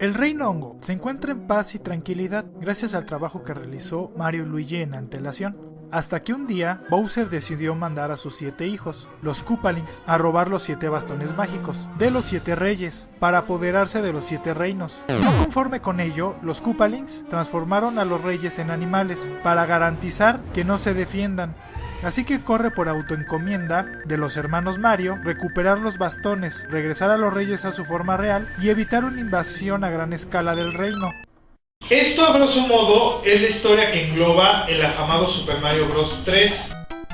El Reino Hongo se encuentra en paz y tranquilidad gracias al trabajo que realizó Mario y Luigi en antelación. Hasta que un día, Bowser decidió mandar a sus 7 hijos, los Koopalings, a robar los 7 bastones mágicos de los 7 reyes, para apoderarse de los 7 reinos. No conforme con ello, los Koopalings transformaron a los reyes en animales, para garantizar que no se defiendan. Así que corre por autoencomienda de los hermanos Mario recuperar los bastones, regresar a los reyes a su forma real y evitar una invasión a gran escala del reino. Esto a grosso modo es la historia que engloba el afamado Super Mario Bros. 3.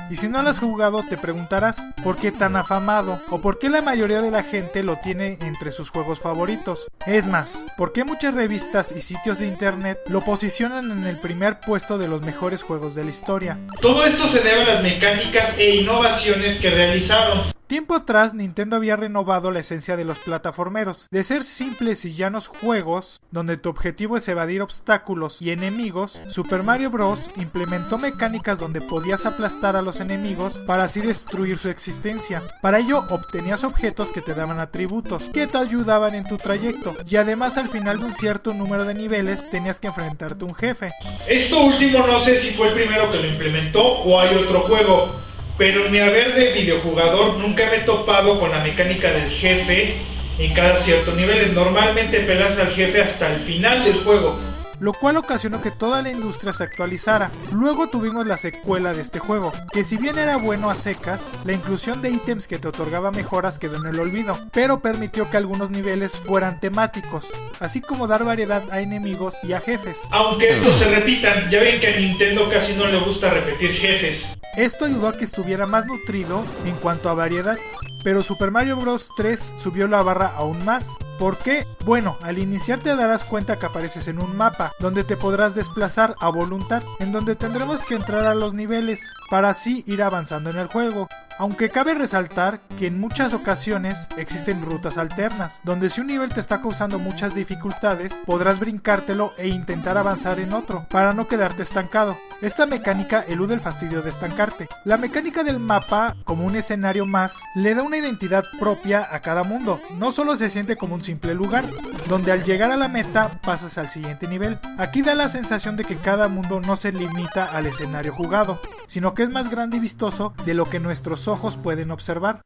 Y si no lo has jugado te preguntarás ¿por qué tan afamado? ¿O por qué la mayoría de la gente lo tiene entre sus juegos favoritos? Es más, ¿por qué muchas revistas y sitios de internet lo posicionan en el primer puesto de los mejores juegos de la historia? Todo esto se debe a las mecánicas e innovaciones que realizaron. Tiempo atrás, Nintendo había renovado la esencia de los plataformeros, de ser simples y llanos juegos, donde tu objetivo es evadir obstáculos y enemigos. Super Mario Bros. Implementó mecánicas donde podías aplastar a los enemigos para así destruir su existencia. Para ello, obtenías objetos que te daban atributos, que te ayudaban en tu trayecto, y además al final de un cierto número de niveles tenías que enfrentarte a un jefe. Esto último no sé si fue el primero que lo implementó o hay otro juego. Pero en mi haber de videojugador nunca me he topado con la mecánica del jefe en cada cierto nivel. Normalmente pelas al jefe hasta el final del juego, lo cual ocasionó que toda la industria se actualizara. Luego tuvimos la secuela de este juego, que si bien era bueno a secas, la inclusión de ítems que te otorgaba mejoras quedó en el olvido, pero permitió que algunos niveles fueran temáticos, así como dar variedad a enemigos y a jefes. Aunque estos se repitan, ya ven que a Nintendo casi no le gusta repetir jefes. Esto ayudó a que estuviera más nutrido en cuanto a variedad, pero Super Mario Bros. 3 subió la barra aún más. ¿Por qué? Bueno, al iniciar te darás cuenta que apareces en un mapa, donde te podrás desplazar a voluntad, en donde tendremos que entrar a los niveles, para así ir avanzando en el juego. Aunque cabe resaltar que en muchas ocasiones existen rutas alternas, donde si un nivel te está causando muchas dificultades, podrás brincártelo e intentar avanzar en otro, para no quedarte estancado. Esta mecánica elude el fastidio de estancarte. La mecánica del mapa, como un escenario más, le da una identidad propia a cada mundo. No solo se siente como un simple lugar, donde al llegar a la meta pasas al siguiente nivel. Aquí da la sensación de que cada mundo no se limita al escenario jugado, sino que es más grande y vistoso de lo que nuestros ojos pueden observar.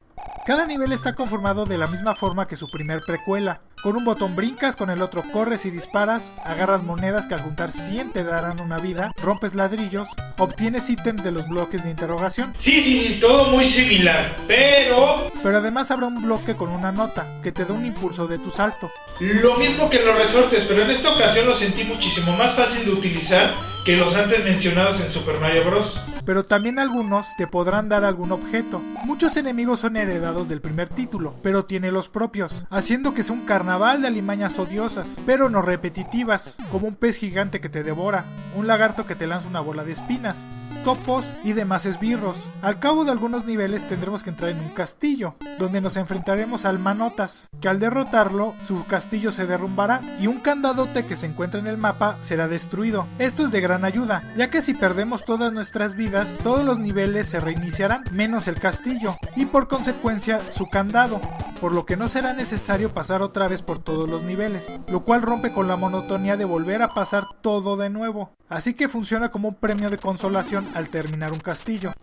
Cada nivel está conformado de la misma forma que su primer precuela. Con un botón brincas, con el otro corres y disparas, agarras monedas que al juntar 100 te darán una vida, rompes ladrillos, obtienes ítems de los bloques de interrogación. Sí, todo muy similar, pero además habrá un bloque con una nota, que te da un impulso de tu salto. Lo mismo que los resortes, pero en esta ocasión lo sentí muchísimo más fácil de utilizar que los antes mencionados en Super Mario Bros. Pero también algunos te podrán dar algún objeto. Muchos enemigos son heredados del primer título, pero tiene los propios, haciendo que sea un carnaval de alimañas odiosas, pero no repetitivas, como un pez gigante que te devora, un lagarto que te lanza una bola de espinas, topos y demás esbirros. Al cabo de algunos niveles tendremos que entrar en un castillo, donde nos enfrentaremos al Manotas, que al derrotarlo, su castillo se derrumbará y un candadote que se encuentra en el mapa será destruido. Esto es de gran ayuda, ya que si perdemos todas nuestras vidas, todos los niveles se reiniciarán, menos el castillo, y por consecuencia su candado, por lo que no será necesario pasar otra vez por todos los niveles, lo cual rompe con la monotonía de volver a pasar todo de nuevo. Así que funciona como un premio de consolación al terminar un castillo.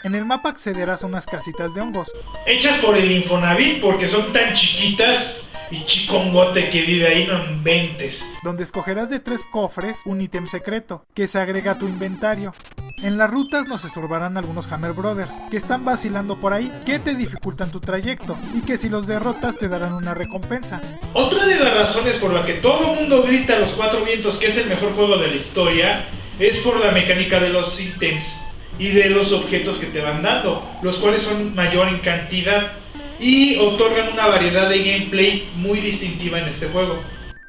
En el mapa accederás a unas casitas de hongos, hechas por el Infonavit porque son tan chiquitas y chicongote que vive ahí, no inventes. donde escogerás de 3 cofres un ítem secreto, que se agrega a tu inventario. En las rutas nos estorbarán algunos Hammer Brothers, que están vacilando por ahí, que te dificultan tu trayecto, y que si los derrotas te darán una recompensa. Otra de las razones por la que todo el mundo grita a los 4 vientos que es el mejor juego de la historia, es por la mecánica de los ítems y de los objetos que te van dando, los cuales son mayor en cantidad y otorgan una variedad de gameplay muy distintiva en este juego.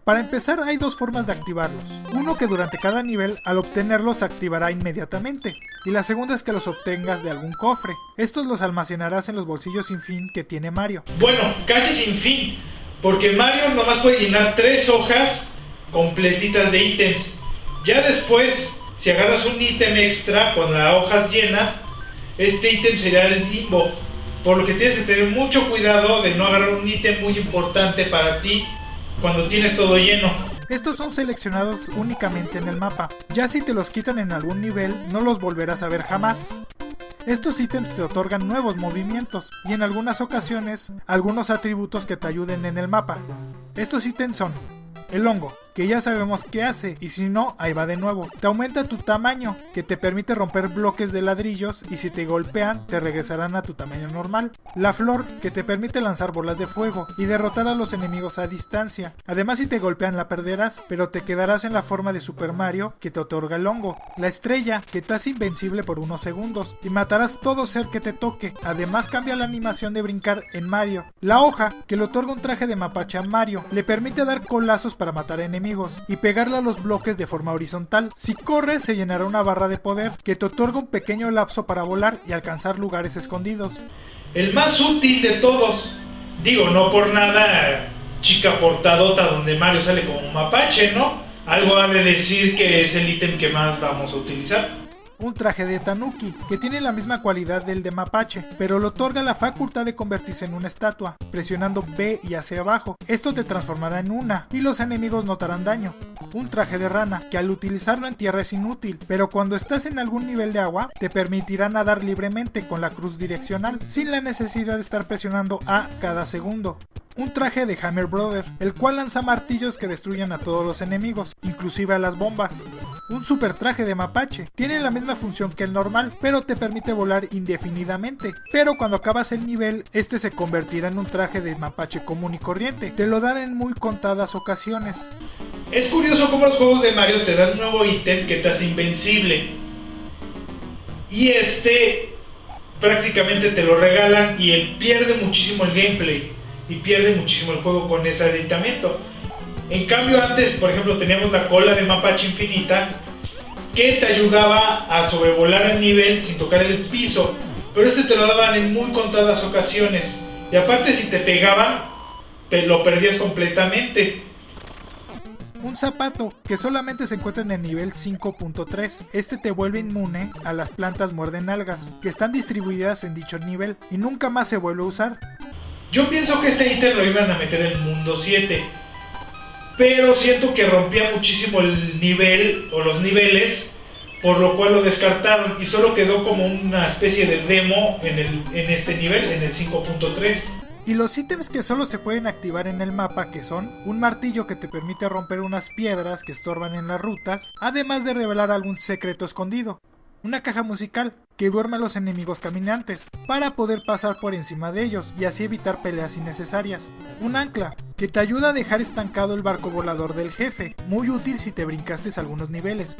Para empezar, hay dos formas de activarlos. Uno, que durante cada nivel al obtenerlos se activará inmediatamente, y la segunda es que los obtengas de algún cofre. Estos los almacenarás en los bolsillos sin fin que tiene Mario. Bueno, casi sin fin, porque Mario nomás puede llenar 3 hojas completitas de ítems. Ya después, si agarras un ítem extra con las hojas llenas, este ítem sería el limbo, por lo que tienes que tener mucho cuidado de no agarrar un ítem muy importante para ti cuando tienes todo lleno. Estos son seleccionados únicamente en el mapa. Ya si te los quitan en algún nivel, no los volverás a ver jamás. Estos ítems te otorgan nuevos movimientos y en algunas ocasiones, algunos atributos que te ayuden en el mapa. Estos ítems son el hongo, que ya sabemos qué hace, y si no, ahí va de nuevo. Te aumenta tu tamaño, que te permite romper bloques de ladrillos y si te golpean, te regresarán a tu tamaño normal. La flor, que te permite lanzar bolas de fuego y derrotar a los enemigos a distancia. Además, si te golpean la perderás, pero te quedarás en la forma de Super Mario, que te otorga el hongo. La estrella, que te hace invencible por unos segundos y matarás todo ser que te toque. Además, cambia la animación de brincar en Mario. La hoja, que le otorga un traje de mapache a Mario, le permite dar colazos para matar enemigos y pegarle a los bloques de forma horizontal. Si corres, se llenará una barra de poder que te otorga un pequeño lapso para volar y alcanzar lugares escondidos. El más útil de todos, digo, no por nada chica portadota donde Mario sale como un mapache, ¿no? Algo ha de decir que es el ítem que más vamos a utilizar. Un traje de Tanuki, que tiene la misma cualidad del de mapache, pero le otorga la facultad de convertirse en una estatua, presionando B y hacia abajo. Esto te transformará en una, y los enemigos notarán daño. Un traje de rana, que al utilizarlo en tierra es inútil, pero cuando estás en algún nivel de agua, te permitirá nadar libremente con la cruz direccional, sin la necesidad de estar presionando A cada segundo. Un traje de Hammer Brother, el cual lanza martillos que destruyen a todos los enemigos, inclusive a las bombas. Un super traje de mapache, tiene la misma función que el normal, pero te permite volar indefinidamente. Pero cuando acabas el nivel, este se convertirá en un traje de mapache común y corriente. Te lo dan en muy contadas ocasiones. Es curioso cómo los juegos de Mario te dan un nuevo ítem que te hace invencible. Y prácticamente te lo regalan y él pierde muchísimo el gameplay. Y pierde muchísimo el juego con ese aditamento. En cambio antes, por ejemplo, teníamos la cola de mapache infinita que te ayudaba a sobrevolar el nivel sin tocar el piso, pero te lo daban en muy contadas ocasiones y aparte si te pegaban, te lo perdías completamente. Un zapato, que solamente se encuentra en el nivel 5.3. Este te vuelve inmune a las plantas muerden algas, que están distribuidas en dicho nivel y nunca más se vuelve a usar. Yo pienso que este ítem lo iban a meter en el mundo 7, pero siento que rompía muchísimo el nivel o los niveles, por lo cual lo descartaron y solo quedó como una especie de demo en este nivel, en el 5.3. Y los ítems que solo se pueden activar en el mapa, que son un martillo que te permite romper unas piedras que estorban en las rutas, además de revelar algún secreto escondido. Una caja musical, que duerme a los enemigos caminantes, para poder pasar por encima de ellos y así evitar peleas innecesarias. Un ancla, que te ayuda a dejar estancado el barco volador del jefe, muy útil si te brincaste algunos niveles.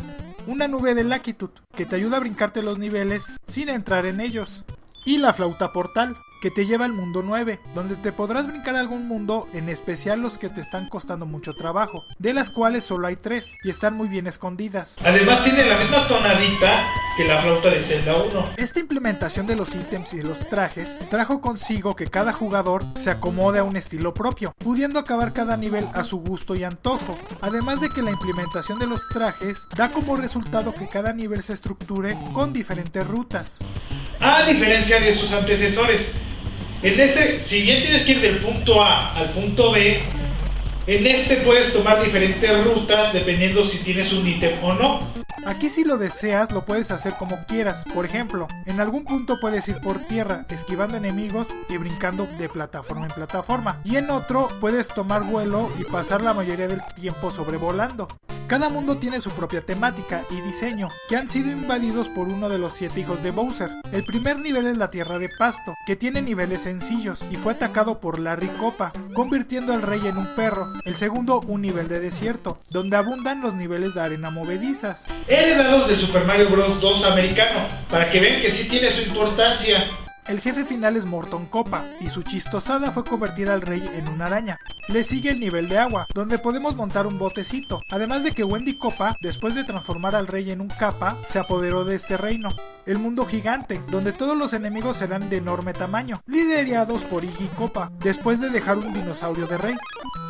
Una nube de Lakitud, que te ayuda a brincarte los niveles sin entrar en ellos. Y la flauta portal, que te lleva al mundo 9, donde te podrás brincar algún mundo, en especial los que te están costando mucho trabajo, de las cuales solo hay 3 y están muy bien escondidas. Además tiene la misma tonadita que la flauta de Zelda 1. Esta implementación de los ítems y de los trajes trajo consigo que cada jugador se acomode a un estilo propio, pudiendo acabar cada nivel a su gusto y antojo, además de que la implementación de los trajes da como resultado que cada nivel se estructure con diferentes rutas. A diferencia de sus antecesores, en si bien tienes que ir del punto A al punto B, en puedes tomar diferentes rutas dependiendo si tienes un ítem o no. Aquí si lo deseas lo puedes hacer como quieras. Por ejemplo, en algún punto puedes ir por tierra, esquivando enemigos y brincando de plataforma en plataforma. Y en otro puedes tomar vuelo y pasar la mayoría del tiempo sobrevolando. Cada mundo tiene su propia temática y diseño, que han sido invadidos por uno de los 7 hijos de Bowser. El primer nivel es la Tierra de Pasto, que tiene niveles sencillos, y fue atacado por Larry Koopa, convirtiendo al rey en un perro. El segundo, un nivel de desierto, donde abundan los niveles de arena movedizas. Heredados de Super Mario Bros. 2 americano, para que vean que sí tiene su importancia. El jefe final es Morton Koopa, y su chistosada fue convertir al rey en una araña. Le sigue el nivel de agua, donde podemos montar un botecito, además de que Wendy Koopa, después de transformar al rey en un Kappa, se apoderó de este reino. El mundo gigante, donde todos los enemigos serán de enorme tamaño, liderados por Iggy Koopa, después de dejar un dinosaurio de rey.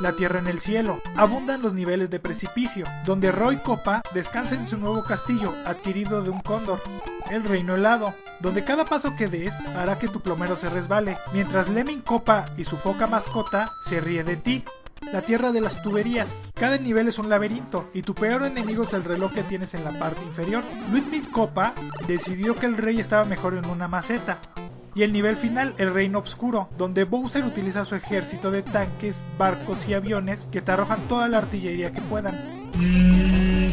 La tierra en el cielo, abundan los niveles de precipicio, donde Roy Koopa descansa en su nuevo castillo, adquirido de un cóndor. El reino helado, donde cada paso que des hará que tu plomero se resbale, mientras Lemming Koopa y su foca mascota se ríe de ti. La tierra de las tuberías, cada nivel es un laberinto y tu peor enemigo es el reloj que tienes en la parte inferior. Ludwig Koopa decidió que el rey estaba mejor en una maceta. Y el nivel final, el reino oscuro, donde Bowser utiliza su ejército de tanques, barcos y aviones que te arrojan toda la artillería que puedan.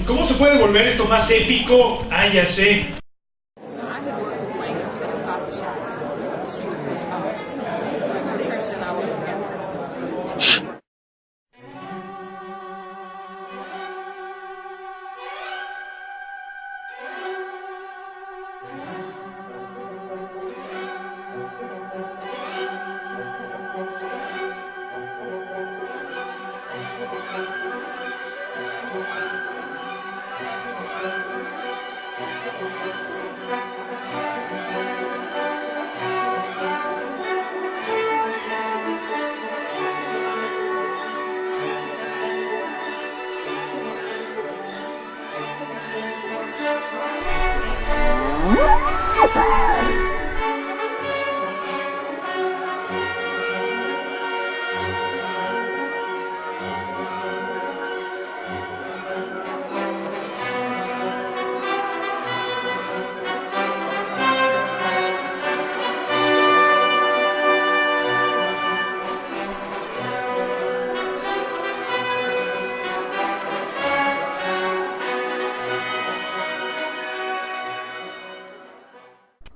¿Cómo se puede volver esto más épico? Ah, ya sé.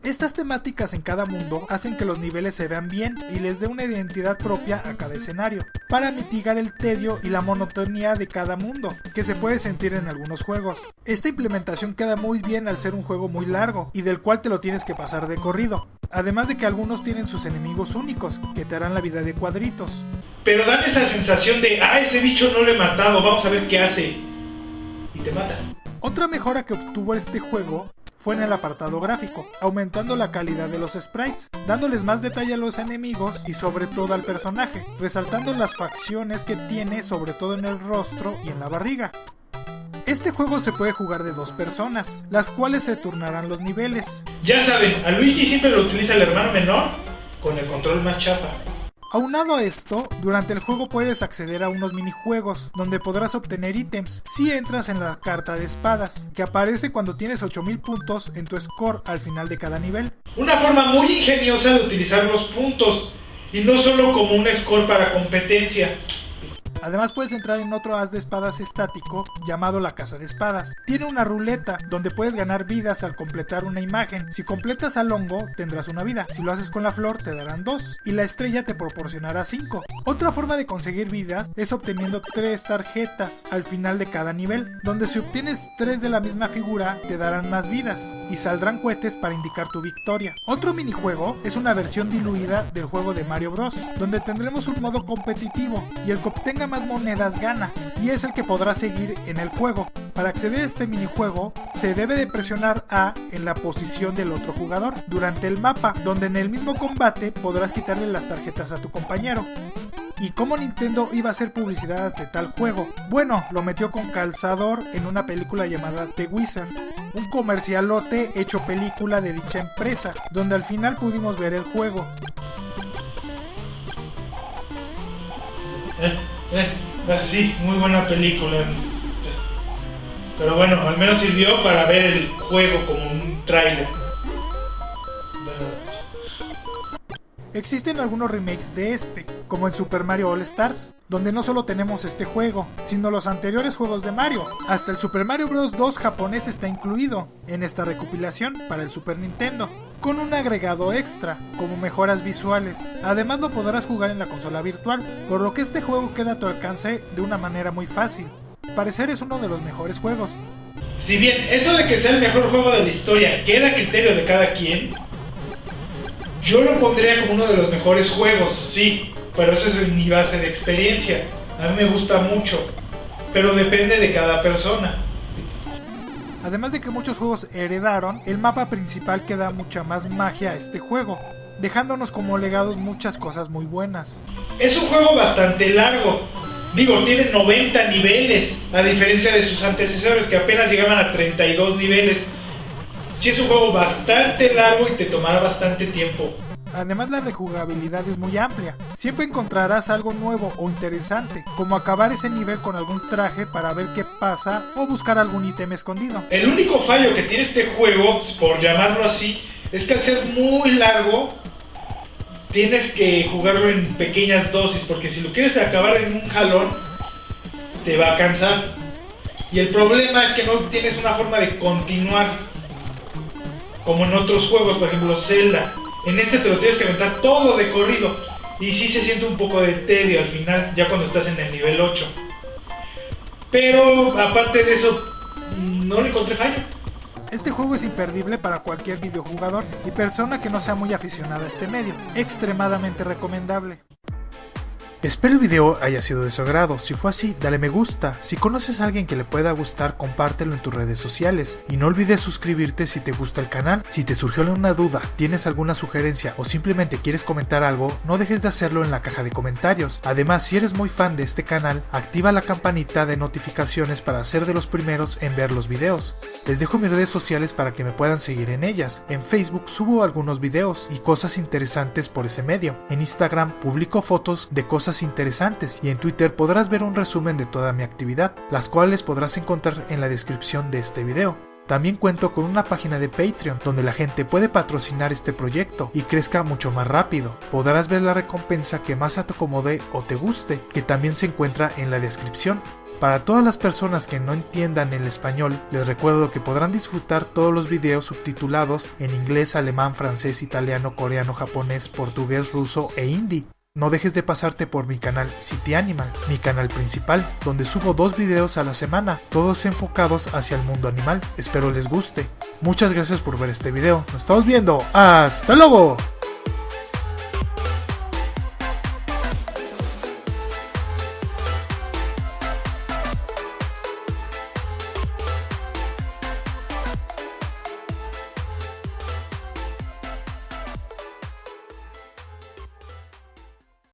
Estas temáticas en cada mundo hacen que los niveles se vean bien y les dé una identidad propia a cada escenario, para mitigar el tedio y la monotonía de cada mundo, que se puede sentir en algunos juegos. Esta implementación queda muy bien al ser un juego muy largo, y del cual te lo tienes que pasar de corrido, además de que algunos tienen sus enemigos únicos, que te harán la vida de cuadritos. Pero dan esa sensación de, ese bicho no lo he matado, vamos a ver qué hace. Y te mata. Otra mejora que obtuvo este juego fue en el apartado gráfico, aumentando la calidad de los sprites, dándoles más detalle a los enemigos y sobre todo al personaje, resaltando las facciones que tiene sobre todo en el rostro y en la barriga. Este juego se puede jugar de 2 personas, las cuales se turnarán los niveles. Ya saben, a Luigi siempre lo utiliza el hermano menor con el control más chafa. Aunado a esto, durante el juego puedes acceder a unos minijuegos, donde podrás obtener ítems si entras en la carta de espadas, que aparece cuando tienes 8000 puntos en tu score al final de cada nivel. Una forma muy ingeniosa de utilizar los puntos, y no solo como un score para competencia. Además puedes entrar en otro as de espadas estático llamado la casa de espadas. Tiene una ruleta donde puedes ganar vidas al completar una imagen. Si completas al hongo tendrás una vida, si lo haces con la flor te darán 2 y la estrella te proporcionará 5. Otra forma de conseguir vidas es obteniendo 3 tarjetas al final de cada nivel, donde si obtienes 3 de la misma figura te darán más vidas y saldrán cohetes para indicar tu victoria. Otro minijuego es una versión diluida del juego de Mario Bros, donde tendremos un modo competitivo y el que obtenga más monedas gana, y es el que podrá seguir en el juego. Para acceder a este minijuego se debe de presionar A en la posición del otro jugador durante el mapa, donde en el mismo combate podrás quitarle las tarjetas a tu compañero. ¿Y cómo Nintendo iba a hacer publicidad de tal juego? Bueno, lo metió con calzador en una película llamada The Wizard, un comercialote hecho película de dicha empresa, donde al final pudimos ver el juego. Sí, muy buena película. Pero bueno, al menos sirvió para ver el juego como un tráiler. Existen algunos remakes de este, como en Super Mario All Stars, donde no solo tenemos este juego, sino los anteriores juegos de Mario. Hasta el Super Mario Bros. 2 japonés está incluido en esta recopilación para el Super Nintendo, con un agregado extra, como mejoras visuales. Además lo podrás jugar en la consola virtual, por lo que este juego queda a tu alcance de una manera muy fácil. Al parecer es uno de los mejores juegos. Si bien eso de que sea el mejor juego de la historia queda a criterio de cada quien, yo lo pondría como uno de los mejores juegos, sí, pero eso es mi base de experiencia. A mí me gusta mucho, pero depende de cada persona. Además de que muchos juegos heredaron, el mapa principal que da mucha más magia a este juego, dejándonos como legados muchas cosas muy buenas. Es un juego bastante largo. Digo, tiene 90 niveles, a diferencia de sus antecesores que apenas llegaban a 32 niveles. Sí, es un juego bastante largo y te tomará bastante tiempo. Además la rejugabilidad es muy amplia. Siempre encontrarás algo nuevo o interesante, como acabar ese nivel con algún traje para ver qué pasa o buscar algún ítem escondido. El único fallo que tiene este juego, por llamarlo así, es que al ser muy largo, tienes que jugarlo en pequeñas dosis, porque si lo quieres acabar en un jalón, te va a cansar. Y el problema es que no tienes una forma de continuar, como en otros juegos, por ejemplo Zelda. En este te lo tienes que aventar todo de corrido, y sí se siente un poco de tedio al final, ya cuando estás en el nivel 8. Pero aparte de eso, no le encontré fallo. Este juego es imperdible para cualquier videojugador y persona que no sea muy aficionada a este medio. Extremadamente recomendable. Espero el video haya sido de su agrado. Si fue así, dale me gusta. Si conoces a alguien que le pueda gustar, compártelo en tus redes sociales. Y no olvides suscribirte si te gusta el canal. Si te surgió alguna duda, tienes alguna sugerencia o simplemente quieres comentar algo, no dejes de hacerlo en la caja de comentarios. Además, si eres muy fan de este canal, activa la campanita de notificaciones para ser de los primeros en ver los videos. Les dejo mis redes sociales para que me puedan seguir en ellas. En Facebook subo algunos videos y cosas interesantes por ese medio. En Instagram publico fotos de cosas interesantes y en Twitter podrás ver un resumen de toda mi actividad, las cuales podrás encontrar en la descripción de este video. También cuento con una página de Patreon donde la gente puede patrocinar este proyecto y crezca mucho más rápido. Podrás ver la recompensa que más te acomode o te guste, que también se encuentra en la descripción. Para todas las personas que no entiendan el español, les recuerdo que podrán disfrutar todos los videos subtitulados en inglés, alemán, francés, italiano, coreano, japonés, portugués, ruso e hindi. No dejes de pasarte por mi canal City Animal, mi canal principal, donde subo 2 videos a la semana, todos enfocados hacia el mundo animal. Espero les guste. Muchas gracias por ver este video. Nos estamos viendo. ¡Hasta luego!